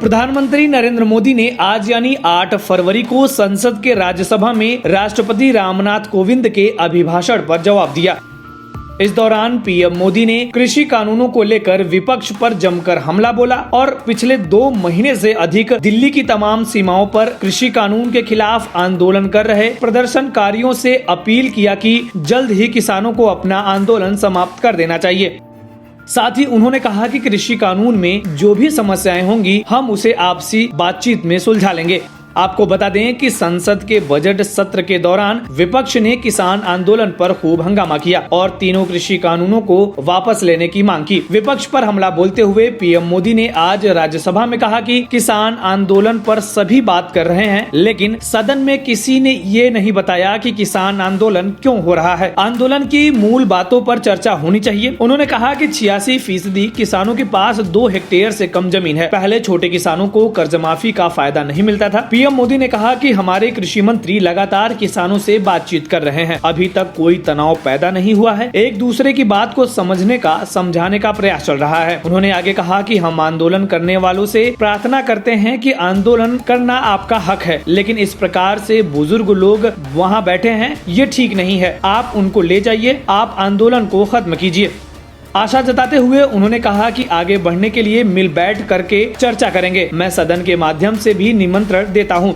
प्रधानमंत्री नरेंद्र मोदी ने आज यानी 8 फरवरी को संसद के राज्यसभा में राष्ट्रपति रामनाथ कोविंद के अभिभाषण पर जवाब दिया। इस दौरान पीएम मोदी ने कृषि कानूनों को लेकर विपक्ष पर जमकर हमला बोला और पिछले 2 महीने से अधिक दिल्ली की तमाम सीमाओं पर कृषि कानून के खिलाफ आंदोलन कर रहे प्रदर्शनकारियों से अपील किया कि जल्द ही किसानों को अपना आंदोलन समाप्त कर देना चाहिए। साथ ही उन्होंने कहा कि कृषि कानून में जो भी समस्याएं होंगी हम उसे आपसी बातचीत में सुलझा लेंगे। आपको बता दें कि संसद के बजट सत्र के दौरान विपक्ष ने किसान आंदोलन पर खूब हंगामा किया और तीनों कृषि कानूनों को वापस लेने की मांग की। विपक्ष पर हमला बोलते हुए पीएम मोदी ने आज राज्यसभा में कहा कि किसान आंदोलन पर सभी बात कर रहे हैं, लेकिन सदन में किसी ने ये नहीं बताया कि किसान आंदोलन क्यों हो रहा है। आंदोलन की मूल बातों पर चर्चा होनी चाहिए। उन्होंने कहा कि 86% किसानों के पास 2 हेक्टेयर से कम जमीन है। पहले छोटे किसानों को कर्ज माफी का फायदा नहीं मिलता था। पीएम मोदी ने कहा कि हमारे कृषि मंत्री लगातार किसानों से बातचीत कर रहे हैं, अभी तक कोई तनाव पैदा नहीं हुआ है। एक दूसरे की बात को समझने का, समझाने का प्रयास चल रहा है। उन्होंने आगे कहा कि हम आंदोलन करने वालों से प्रार्थना करते हैं कि आंदोलन करना आपका हक है, लेकिन इस प्रकार से बुजुर्ग लोग वहाँ बैठे हैं, ये ठीक नहीं है। आप उनको ले जाइए, आप आंदोलन को खत्म कीजिए। आशा जताते हुए उन्होंने कहा कि आगे बढ़ने के लिए मिल बैठ करके चर्चा करेंगे। मैं सदन के माध्यम से भी निमंत्रण देता हूं।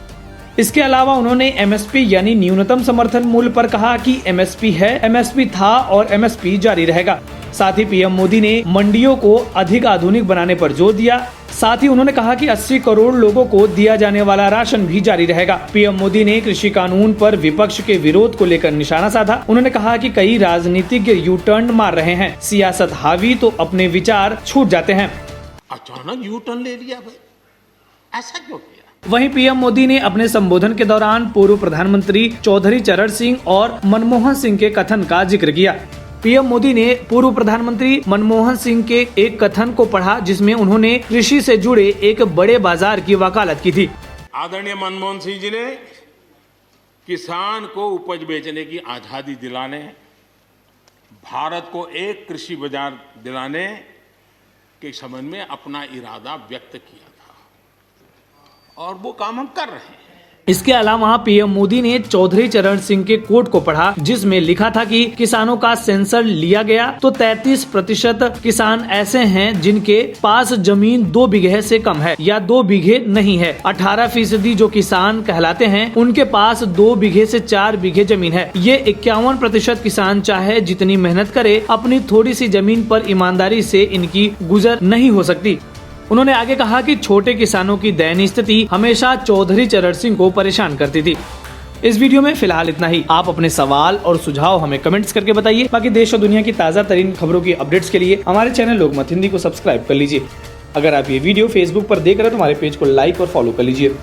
इसके अलावा उन्होंने एमएसपी यानी न्यूनतम समर्थन मूल्य पर कहा कि एमएसपी है, एमएसपी था और एमएसपी जारी रहेगा। साथ ही पीएम मोदी ने मंडियों को अधिक आधुनिक बनाने पर जोर दिया। साथ ही उन्होंने कहा कि 80 करोड़ लोगों को दिया जाने वाला राशन भी जारी रहेगा। पीएम मोदी ने कृषि कानून पर विपक्ष के विरोध को लेकर निशाना साधा। उन्होंने कहा कि कई राजनीतिज्ञ यू टर्न मार रहे हैं, सियासत हावी तो अपने विचार छूट जाते हैं। अचानक यू टर्न ले लिया भाई, ऐसा क्यों किया? वहीं पीएम मोदी ने अपने संबोधन के दौरान पूर्व प्रधानमंत्री चौधरी चरण सिंह और मनमोहन सिंह के कथन का जिक्र किया। पीएम मोदी ने पूर्व प्रधानमंत्री मनमोहन सिंह के एक कथन को पढ़ा, जिसमें उन्होंने कृषि से जुड़े एक बड़े बाजार की वकालत की थी। आदरणीय मनमोहन सिंह जी ने किसान को उपज बेचने की आजादी दिलाने, भारत को एक कृषि बाजार दिलाने के संबंध में अपना इरादा व्यक्त किया था और वो काम हम कर रहे हैं। इसके अलावा पीएम मोदी ने चौधरी चरण सिंह के कोट को पढ़ा, जिसमें लिखा था कि किसानों का सेंसर लिया गया तो 33% किसान ऐसे हैं जिनके पास जमीन 2 बीघे से कम है या 2 बीघे नहीं है। 18% जो किसान कहलाते हैं उनके पास 2 बीघे से 4 बीघे जमीन है। ये 51% किसान चाहे जितनी मेहनत करे, अपनी थोड़ी सी जमीन पर ईमानदारी से इनकी गुजर नहीं हो सकती। उन्होंने आगे कहा कि छोटे किसानों की दयनीय स्थिति हमेशा चौधरी चरण सिंह को परेशान करती थी। इस वीडियो में फिलहाल इतना ही। आप अपने सवाल और सुझाव हमें कमेंट्स करके बताइए। बाकी देश और दुनिया की ताज़ा तरीन खबरों की अपडेट्स के लिए हमारे चैनल लोकमत हिंदी को सब्सक्राइब कर लीजिए। अगर आप ये वीडियो फेसबुक पर देख रहे हैं तो हमारे पेज को लाइक और फॉलो कर लीजिए।